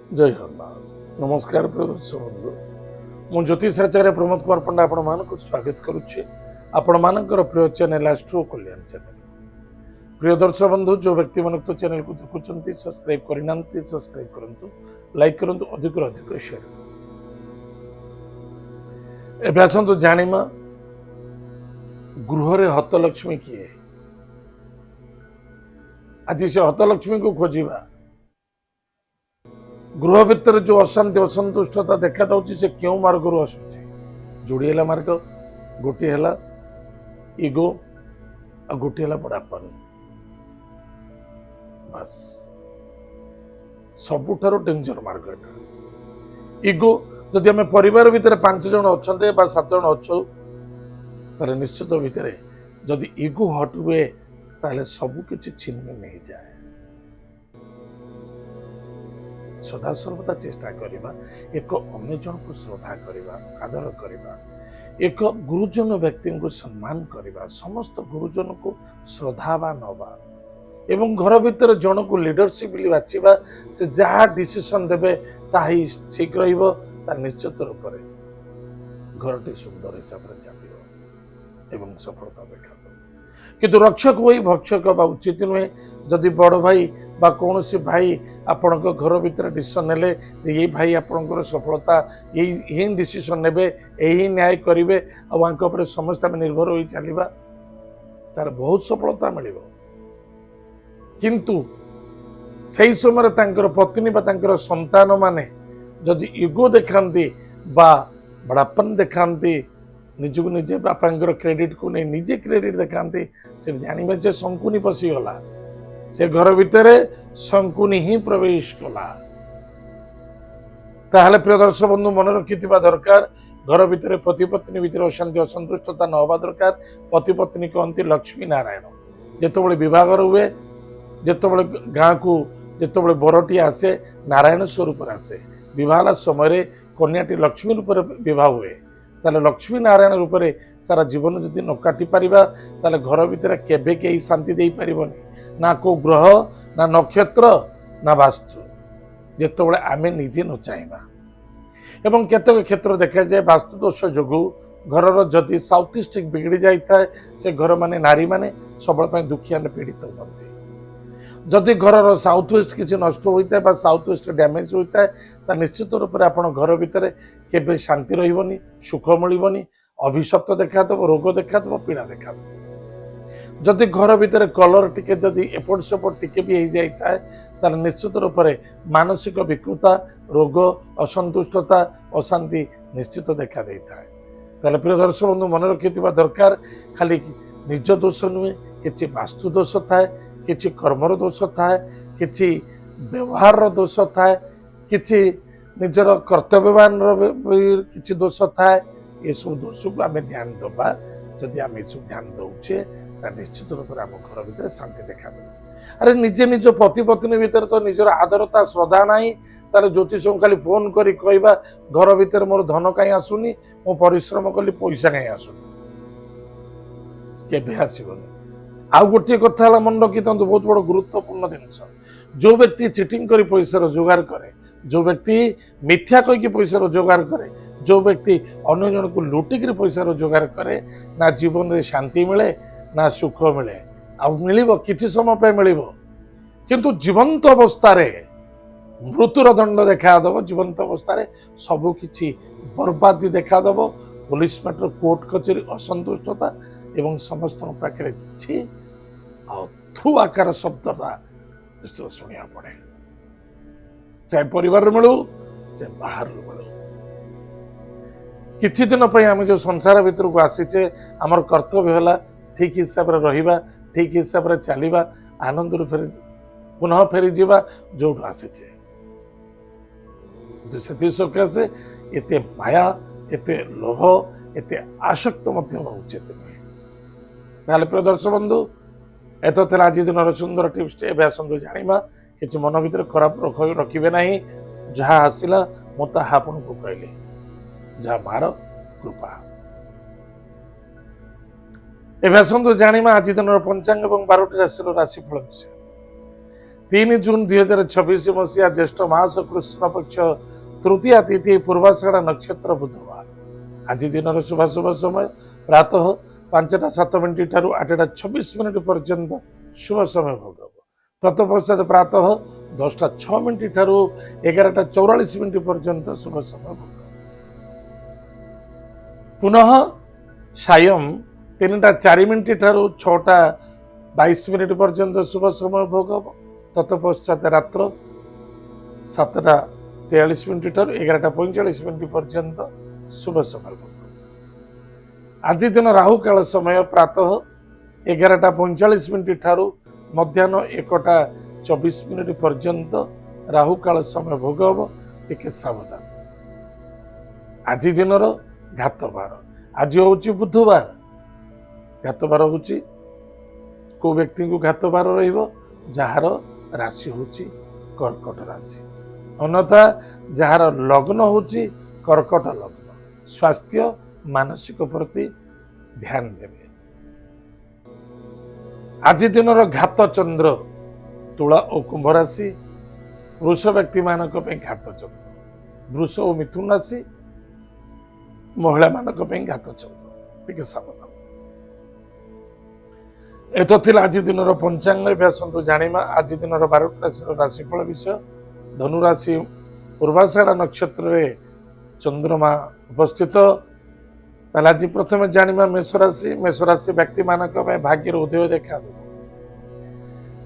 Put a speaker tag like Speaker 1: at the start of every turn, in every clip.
Speaker 1: जय हनुमान। नमस्कार प्रिय दर्शक बंधु, मु ज्योतिषाचार्य प्रमोद कुमार पंडा आपण मानक स्वागत करुच्चे आपण मानकर प्रिय चैनल एस्ट्रो कल्याण चैनल। प्रिय दर्शक बंधु, जो व्यक्ति मन तो चैनल को देखुं सब्सक्राइब करना सब्सक्राइब करंतु, लाइक करंतु, अधिक अधिक शेयर। एबे आसंतु जानिमा गृह रे हतलक्ष्मी किए। आज से हतलक्ष्मी को खोजिबा। गृह भितर जो अशांति असंतुष्टता देखा दउछि से क्यों मार्गरू आसुछि। जोड़ी मार्ग गोटे है इगो आ गोटे है बड़ापन। बस सबुठारो डेंजर मार्ग एटा इगो। जदि आम परिवार भितर 5 जन अच्छा 7 जन अच्छु ताले निश्चित भितर जदि इगो हट हुए ताले सब किछि छिन्न नहीं जाए। सदा सर्वदा चेष्टा करिबा एक अन्य जन को श्रद्धा करिबा, आदर करिबा, एक गुरुजन व्यक्ति को सम्मान करिबा, समस्त गुरुजन को श्रद्धा बा नबा एवं घर भीतर जन को लीडरशिप बाछिबा। से जहाँ डिसीजन देबे ताही ठीक रहिबो। तार निश्चित रूप से घरटी सुंदर हिसाब से चलिबो एवं सफलता देखा। किंतु रक्षक होई भक्षक बा उचित नुहे। जदि बड़ भाई बा कौन सी भाई आपण घर भीतर डिसीजन नेले ये भाई आपणकर सफलता यही डिसीजन नेबे यही न्याय करेंगे और समस्त निर्भर हो चलवा तार बहुत सफलता मिल। किंतु सही समय तांकर पत्नी बा तांकर संतान माने जदि इगो देखांती बा बड़ापन देखांती, निजक निजे बापांकर क्रेडिट को नहीं निजे क्रेडिट देखांती, से जानवे जे शंकुनी पशिगला। से घर भितर शंकुनी ही प्रवेश कला। ताहले प्रिय दर्शक बंधु मन रखि दरकार घर भितर पति पत्नी भितर अशांति असंतुष्टता न होगा दरकार। पति पत्नी कहती लक्ष्मी नारायण। जितेबाला विवाह हुए जितेबाला गाँ को जितेबाला बरटी आसे नारायण स्वरूप आसे। विवाह समय कन्याटी लक्ष्मी रूप विवाह हुए ताले लक्ष्मी नारायण रूप से सारा जीवन जदि न काटि पारिबा ताले घर भितर केबे केही शांति दे पारिबनी। ना को ग्रह ना नक्षत्र ना वास्तु जितेबाला आमे निजे न चाहबा। एवं केतक क्षेत्र देखा जाए वास्तु दोष जोगु घर जदि साउथ ईस्ट बिगड़ी जाए से घर माने नारी माने सबल दुखिया पीड़ित होती। जदि घर साउथ वेस्ट किसी नष्ट होता है साउथ वेस्ट डैमेज होता है निश्चित रूप से आप घर भितर केबे शांति रही सुख मिलनी। अभिशप्त देखा रोग देखा पीड़ा देखा। जदि घर भितर कलर टिके जदि एपट सेपट टिके भी हो जाता है निश्चित रूप से मानसिक विकृता रोग असंतुष्टता अशांति निश्चित देखा देता है। प्रिय दर्शक बंधु मन रखि दरकार खाली निज दोष नुहे कि वास्तु दोष थाए, किछि कर्मर दोष थाए, किछि व्यवहार दोष थाए, किछि निजर कर्तव्यवान किछि दोष थाए। ये सब दोष को आम ध्यान दबा। जदि आम सब ध्यान दौचे निश्चित रूप से आम घर भीतर शांति देखा मिले। अरे निजे निज पति पत्नी भीतर तो निजर आदरता श्रद्धा नहीं तार ज्योतिष खाली फोन करी कहबा घर भीतर मोर धन कहीं आसुनी, मो परिश्रम कली पैसा कहीं आसुनी, केबे आसबनी। आउ गोटे कथा मन रखी बहुत बड़ गुरुत्वपूर्ण जिनस। जो व्यक्ति चिटिंग कर पैसा रोजगार करे, जो व्यक्ति मिथ्या कहीकि पैसा रोजगार करे, जो व्यक्ति अन्य जन को लुटिक पैसा रोजगार करे ना जीवन में शांति मिले ना सुख मिले। आउ मिलिबो किछि समय पे मिलिबो किंतु जीवंत अवस्था मृत्युर दंड देखा दब। जीवंत अवस्था सबु किछि बर्बादी देखा दब। पुलिस मैटर कोर्ट कचेरी असंतुष्टता एवं समस्त पाखे छी थू आकार शब्दता शुणा पड़े, चाहे परिवार मिलू चाहे बाहर मिलू। किछि दिन आम जो संसार भीतर को आसीचे आमर कर्तव्य है ठीक हिसाब से रहिबा, ठीक हिसाब से चलिबा, आनंद फेरी पुनः फेरी जीवा जो आसीचे। से सकाशे एते माया एते लोभ एते आसक्त उचित नुहे। ताले प्रिय दर्शक बंधु एत आज दिन सुंदर टिप्स टे आसतु जाना कि मन भर खराब रखिए ना। जहाँ आसला मुझे आपन को कहली जहाँ मार कृपा। एवं आसतु जाना आज दिन पंचांग और 12टी राशि राशिफल विषय। 3 ଜୁନ 2026 ମସିହା ଜ୍ୟେଷ୍ଠ ମାସ କୃଷ୍ଣ ପକ୍ଷ ତୃତୀୟା ତିଥି ପୂର୍ବାଷାଢ଼ ନକ୍ଷତ୍ର ବୁଧବାର। ଆଜି ଦିନର ଶୁଭାଶୁଭ ସମୟ ପ୍ରାତଃ 5:07 ଠାରୁ 8:26 ପର୍ଯ୍ୟନ୍ତ ଶୁଭ ସମୟ ଭୋଗ ହେବ। ତତ୍ପଶ୍ଚାତ ପ୍ରାତଃ 10:06 ଠାରୁ 11:44 ପର୍ଯ୍ୟନ୍ତ ଶୁଭ ସମୟ ଭୋଗ ହେବ। ପୁନଃ ସାୟଂ 3:04 ଠାରୁ 6:22 ପର୍ଯ୍ୟନ୍ତ ଶୁଭ ସମୟ ଭୋଗ ହେବ। ତତ୍ପଶ୍ଚାତ ରାତ୍ର 7:43 ଠାରୁ 11:45 ପର୍ଯ୍ୟନ୍ତ ଶୁଭ ସମୟ ଭୋଗ ହେବ। ଆଜି ଦିନ ରାହୁ କାଳ ସମୟ ପ୍ରାତଃ 11:45 ଠାରୁ ମଧ୍ୟାହ୍ନ 1:24 ପର୍ଯ୍ୟନ୍ତ ରାହୁ କାଳ ସମୟ ଭୋଗ ହେବ। ଟିକେ ସାବଧାନ। ଆଜି ଦିନର ଘାତ ବାର। ଆଜି ହଉଛି ବୁଧବାର। ଘାତ ବାର ହଉଛି କୋଉ ବ୍ୟକ୍ତିଙ୍କୁ ଘାତ ବାର ରହିବ ଯାହାର ରାଶି ହଉଛି କର୍କଟ ରାଶି, ଅନ୍ୟଥା ଯାହାର ଲଗ୍ନ ହଉଛି କର୍କଟ ଲଗ୍ନ। ସ୍ୱାସ୍ଥ୍ୟ ମାନସିକ ପ୍ରତି ଧ୍ୟାନ ଦେବେ। ଆଜି ଦିନର ଘାତ ଚନ୍ଦ୍ର ତୁଳା ଓ କୁମ୍ଭ ରାଶି। ବୃଷ ବ୍ୟକ୍ତି ମାନଙ୍କ ପାଇଁ ଘାତ ଚନ୍ଦ୍ର। ବୃଷ ଓ ମିଥୁନ ରାଶି ମହିଳା ମାନଙ୍କ ପାଇଁ ଘାତ ଚନ୍ଦ୍ର। ଟିକେ ସାବଧାନ। ଏତ ଥିଲା ଆଜି ଦିନର ପଞ୍ଚାଙ୍ଗ। ଏବେ ଆସନ୍ତୁ ଜାଣିବା ଆଜି ଦିନର 12ଟି ରାଶିର ରାଶିଫଳ ବିଷୟ। ଧନୁ ରାଶି ପୂର୍ବାଷାଢ଼ ନକ୍ଷତ୍ରରେ ଚନ୍ଦ୍ରମା ଉପସ୍ଥିତ। ତାହେଲେ ଆଜି ପ୍ରଥମେ ଜାଣିବା ମେଷ ରାଶି। ମେଷ ରାଶି ବ୍ୟକ୍ତି ମାନଙ୍କ ପାଇଁ ଭାଗ୍ୟର ଉଦୟ ଦେଖାଦେବ,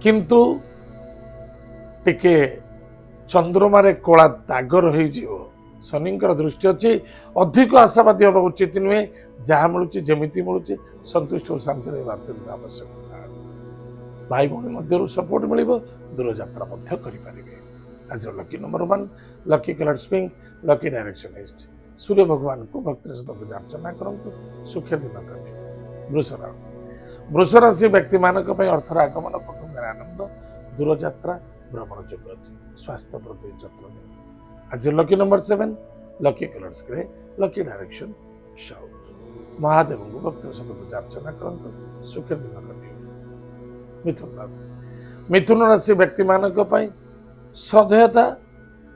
Speaker 1: କିନ୍ତୁ ଟିକେ ଚନ୍ଦ୍ରମାରେ କଳା ଦାଗ ରହିଯିବ। ଶନିଙ୍କର ଦୃଷ୍ଟି ଅଛି। ଅଧିକ ଆଶାବାଦୀ ହେବା ଉଚିତ ନୁହେଁ। ଯାହା ମିଳୁଛି ଯେମିତି ମିଳୁଛି ସନ୍ତୁଷ୍ଟ ଓ ଶାନ୍ତି ରହିବା ଅତ୍ୟନ୍ତ ଆବଶ୍ୟକତା ଅଛି। ଭାଇ ଭଉଣୀ ମଧ୍ୟରୁ ସପୋର୍ଟ ମିଳିବ। ଦୂରଯାତ୍ରା ମଧ୍ୟ କରିପାରିବେ। ଆଜିର lucky number 1, lucky colours pink, lucky direction east. Surya ଭଗବାନଙ୍କୁ ଭକ୍ତିର ସହିତ ପୂଜା ଅର୍ଚ୍ଚନା କରନ୍ତୁ। ସୁଖ ଦିନ କରିବେ। ବୃଷ ରାଶି। ବୃଷ ରାଶି ବ୍ୟକ୍ତି ମାନଙ୍କ ପାଇଁ ଅର୍ଥର ଆଗମନ, କୁଟୁମ୍ବର ଆନନ୍ଦ, ଦୂରଯାତ୍ରା, ଭ୍ରମଣ ଯୋଗ ଅଛି। ସ୍ୱାସ୍ଥ୍ୟ ପ୍ରତି ଯତ୍ନ ନିଅନ୍ତୁ। ଆଜି lucky number 7, lucky colours grey, lucky direction south. ମହାଦେବଙ୍କୁ ଭକ୍ତିର ସହିତ ପୂଜା ଅର୍ଚ୍ଚନା କରନ୍ତୁ। ସୁଖ ଦିନ କରିବେ। ମିଥୁନ ରାଶି। ମିଥୁନ ରାଶି ବ୍ୟକ୍ତି ମାନଙ୍କ ପାଇଁ ଶ୍ରଦ୍ଧେୟତା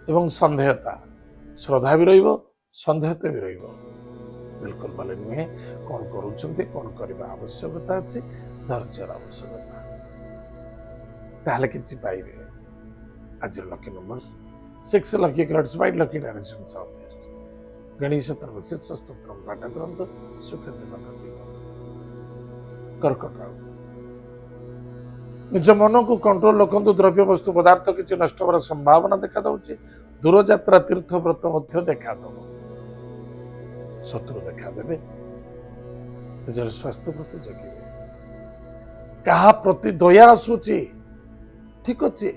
Speaker 1: ଏବଂ ସନ୍ଦେହତା। ଶ୍ରଦ୍ଧା ବି ରହିବ, ସନ୍ଦେହତା ବି ରହିବ। ବିଲକୁଲ ଭଲ ନୁହେଁ। କଣ କରୁଛନ୍ତି, କଣ କରିବା ଆବଶ୍ୟକତା ଅଛି, ଧୈର୍ଯ୍ୟର ଆବଶ୍ୟକତା ଅଛି, ତାହେଲେ କିଛି ପାଇବେ। ଆଜିର lucky number 6, lucky colours white, lucky direction south east. Ganesh ଶୀର୍ଷ ସ୍ତୋତ୍ର ପାଠ କରନ୍ତୁ। ସୁଖ ଦିନ କରିବେ। କର୍କଟ ରାଶି। ନିଜ ମନକୁ କଣ୍ଟ୍ରୋଲ ରଖନ୍ତୁ। ଦ୍ରବ୍ୟ ବସ୍ତୁ ପଦାର୍ଥ କିଛି ନଷ୍ଟ ହେବାର ସମ୍ଭାବନା ଦେଖାଯାଉଛି। ଦୂରଯାତ୍ରା ତୀର୍ଥ ବ୍ରତ ମଧ୍ୟ ଦେଖାଦେବ। ଶତ୍ରୁ ଦେଖାଦେବେ। ନିଜର ସ୍ୱାସ୍ଥ୍ୟ ପ୍ରତି ଜଗିବେ। କାହା ପ୍ରତି ଦୟା ଆସୁଛି, ଠିକ ଅଛି,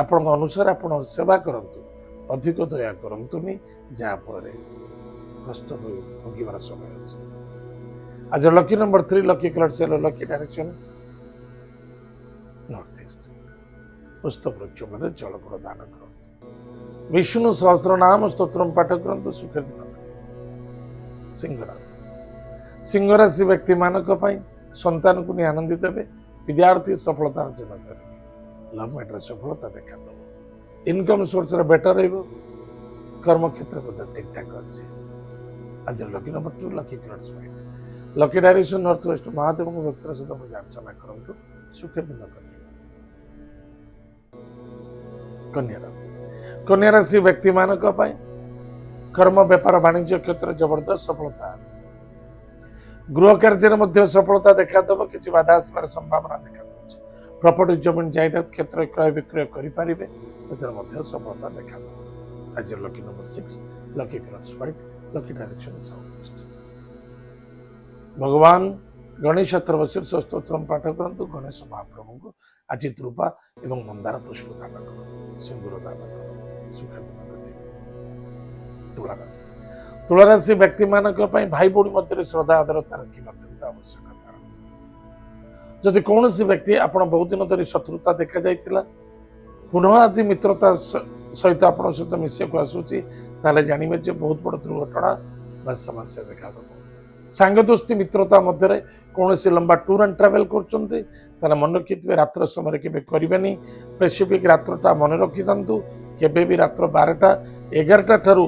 Speaker 1: ଆପଣଙ୍କ ଅନୁସାରେ ଆପଣ ସେବା କରନ୍ତୁ। ଅଧିକ ଦୟା କରନ୍ତୁନି, ଯାହା ଫଳରେ କଷ୍ଟ ଭୋଗିବାର ସମୟ ଅଛି। ଆଜି lucky number 3, lucky colours yellow, lucky direction north east. ପୁଷ୍ପ ବୃକ୍ଷ ମଧ୍ୟରେ ଜଳ ପ୍ରଦାନ କରନ୍ତୁ। ବିଷ୍ଣୁ ସହସ୍ର ନାମ ସ୍ତୋତ୍ର ପାଠ କରନ୍ତୁ। ସୁଖ ଦିନ କରିବେ। ସିଂହ ରାଶି। ସିଂହ ରାଶି ବ୍ୟକ୍ତି ମାନଙ୍କ ପାଇଁ ସନ୍ତାନକୁ ନେଇ ଆନନ୍ଦିତ ହେବେ। ବିଦ୍ୟାର୍ଥୀ ସଫଳତା ଅର୍ଜନ କରିବେ। ଲଭ୍ ମ୍ୟାଟର ସଫଳତା ଦେଖାଦେବ। ଇନକମ୍ ସୋର୍ସରେ ବେଟର ରହିବ। କର୍ମକ୍ଷେତ୍ର ମଧ୍ୟ ଠିକ ଠାକ ଅଛି। ଆଜି lucky number 2, lucky colours white, lucky direction north west. ମହାଦେବଙ୍କୁ ଭକ୍ତିର ସହିତ ପୂଜା ଅର୍ଚ୍ଚନା କରନ୍ତୁ। ସୁଖ ଦିନ କରିବେ। କନ୍ୟା ରାଶି। କନ୍ୟା ରାଶି ବ୍ୟକ୍ତି ମାନଙ୍କ ପାଇଁ କର୍ମ, ବେପାର, ବାଣିଜ୍ୟ କ୍ଷେତ୍ରରେ ଜବରଦସ୍ତ ସଫଳତା ଅଛି। ଗୃହ କାର୍ଯ୍ୟରେ ମଧ୍ୟ ସଫଳତା ଦେଖାଦେବ। କିଛି ବାଧା ଆସିବାର ସମ୍ଭାବନା ଦେଖାଯାଉଛି। ପ୍ରପର୍ଟି, ଜମି, ଜାଇଦାଦ କ୍ଷେତ୍ରରେ କ୍ରୟ ବିକ୍ରୟ କରିପାରିବେ। ସେଥିରେ ମଧ୍ୟ ସଫଳତା ଦେଖାଦେବ। ଆଜି lucky number 6, lucky colours white, lucky direction south east. ଭଗବାନ ଗଣେଶ ଶୀର୍ଷ ସ୍ତୋତ୍ର ପାଠ କରନ୍ତୁ। ଗଣେଶ ମହାପ୍ରଭୁଙ୍କୁ ଆଜି ଦ୍ରୁପା ଏବଂ ମନ୍ଦାର ପୁଷ୍ପ ଦାନ କରନ୍ତୁ। ସିନ୍ଦୁର ଦାନ କରନ୍ତୁ। ସୁଖ ଦିନ କରିବେ। ତୁଳା ରାଶି। ତୁଳା ରାଶି ବ୍ୟକ୍ତି ମାନଙ୍କ ପାଇଁ ଭାଇ ଭଉଣୀ ମଧ୍ୟରେ ଶ୍ରଦ୍ଧା ଆଦରତା ରଖିବା ଅତ୍ୟନ୍ତ ଆବଶ୍ୟକତା ଅଛି। ଯଦି କୌଣସି ବ୍ୟକ୍ତି ଆପଣ ବହୁତ ଦିନ ଧରି ଶତ୍ରୁତା ଦେଖାଯାଇଥିଲା, ପୁନଃ ଆଜି ମିତ୍ରତା ସହିତ ଆପଣଙ୍କ ସହିତ ମିଶିବାକୁ ଆସୁଛି, ତାହେଲେ ଜାଣିବେ ଯେ ବହୁତ ବଡ଼ ଦୁର୍ଘଟଣା ବା ସମସ୍ୟା ଦେଖାଦେବ। सांग दोस्ती मित्रता मध्य कौन से लंबा टूर एंड ट्रावेल कर मन रखिए रात्र समय के करें स्पेसिफिक रात्रटा मन रखी था केबे भी रात्र 12टा 11टा ठारू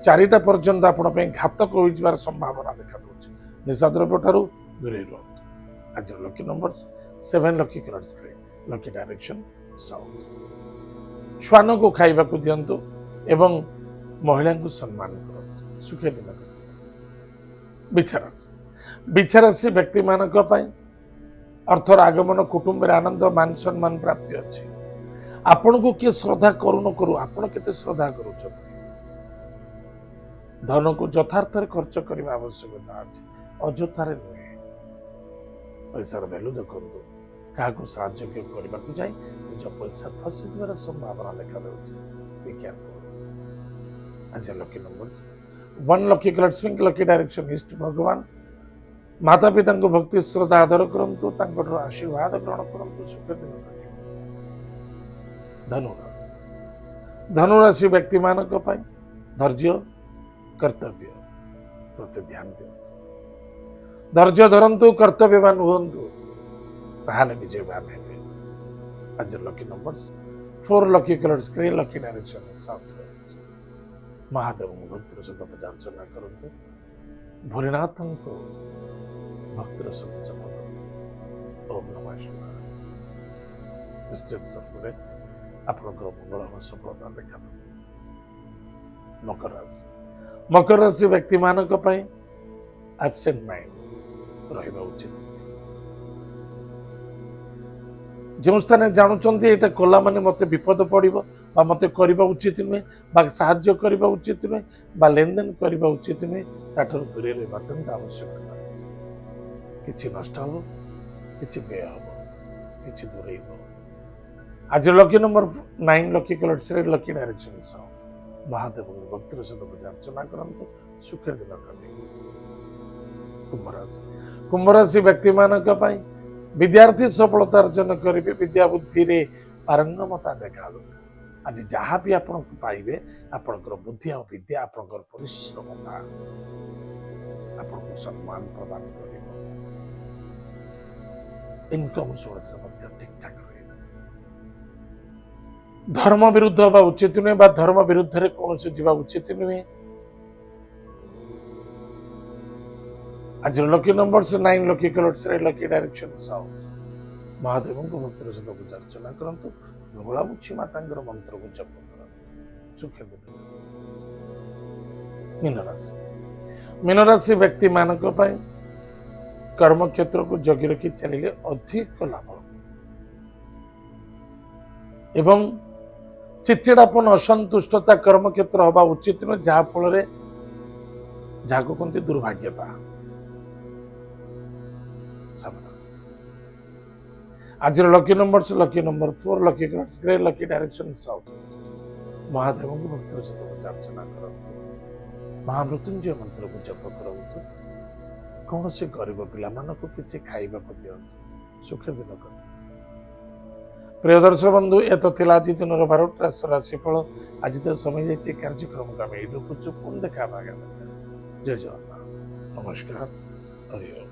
Speaker 1: 4टा पर्यंत आपंप घातक हो संभावना देखा निशा द्रव्य ठारू दूरे रुहतु आज lucky number 7 lucky colours lucky direction south श्वान को खाइबा को दिंतु एवं महिला को सम्मान करूँ सुखी दिन बिछाराशि व्यक्ति मान अर्थर आगमन कुटुंब आनंद मान सम्मान प्राप्ति अच्छी आपण को किए श्रद्धा करू न करू आपण केते श्रद्धा करूछ धन को यथार्थ खर्च करने आवश्यकता अच्छे अजथार नुहे पैसार भैल्यू देखु क्या साहय करने को जाए निज पैसा फसी जबार संभावना देखा आज lucky numbers 1 lucky colours pink lucky direction east भगवान माता पिता को भक्ति श्रद्धा आदर करूँ आशीर्वाद ग्रहण करूँ सुख दिन धनुराशि धनुराशि व्यक्ति मान धैर्य कर्तव्य प्रति ध्यान दिंतु धैर्य धरतु कर्तव्यवान हूँ ताहले विजयवान हे आज lucky numbers 4 lucky colours green lucky direction south Mahadev भक्तिर सहित पूजा अर्चना करते भोलेनाथ को भक्तिर सहित जप करूँ ओम नमः शिवाय निश्चित रूप से आपंकर मंगल और सफलता देखा मकर राशि व्यक्ति मान एब्सेंट माइंड रहा उचित जो स्थान जानुंट ये कला माने मत विपद पड़ो मत करवा उचित नुहे साहाय्य करवा उचित नुहे लेन देन करवा उचित नुहे ताठू दूरे अत्यंत आवश्यकता किसी नष्ट हम कि व्यय हम कि दूरे आज lucky number 9 lucky colours lucky direction south Mahadev भक्तिर सहित पूजा अर्चना करते सुख दिन कुंभ राशि व्यक्ति मान विद्यार्थी सफलता अर्जन करेंगे विद्या बुद्धि रे पारंगमता देखा आज जहाँ भी आप पाइबे आपंकर बुद्धि और विद्या आपंकर परिश्रमता आपको सम्मान प्रदान कर इनकम सोर्स ठीक ठाक रहे धर्म विरुद्ध हवा उचित नुहे धर्म विरुद्ध रे कौन से जीवा उचित नुहे आज lucky numbers 9 lucky colours lucky direction south Mahadev को भक्तिर सहित पूजा अर्चना करंतु मंगलामुखी माता मंत्र को जप कर सुख मीन राशि व्यक्ति मान कर्म क्षेत्र को जगी रखी चलिए अधिक लाभ एवं चिड़चिड़ापन असंतुष्टता कर्म क्षेत्र हवा उचित नुहे जहा फल जहाँ कहते दुर्भाग्यता आज lucky number 4 lucky colours grey lucky direction south Mahadev को भक्तिर सहित पूजा अर्चना करते महामृत्युंजय मंत्र को जप करूँ कौन से गरीब पिला को किसी खाइबा को दिंतु सुख दिन कर प्रिय दर्शक बंधु ये तो थिला आज दिन 12टा राशिफल आज तो समय जाइए कार्यक्रम को आम ये पुणी देखा जय जगन्नाथ नमस्कार हरि ओम।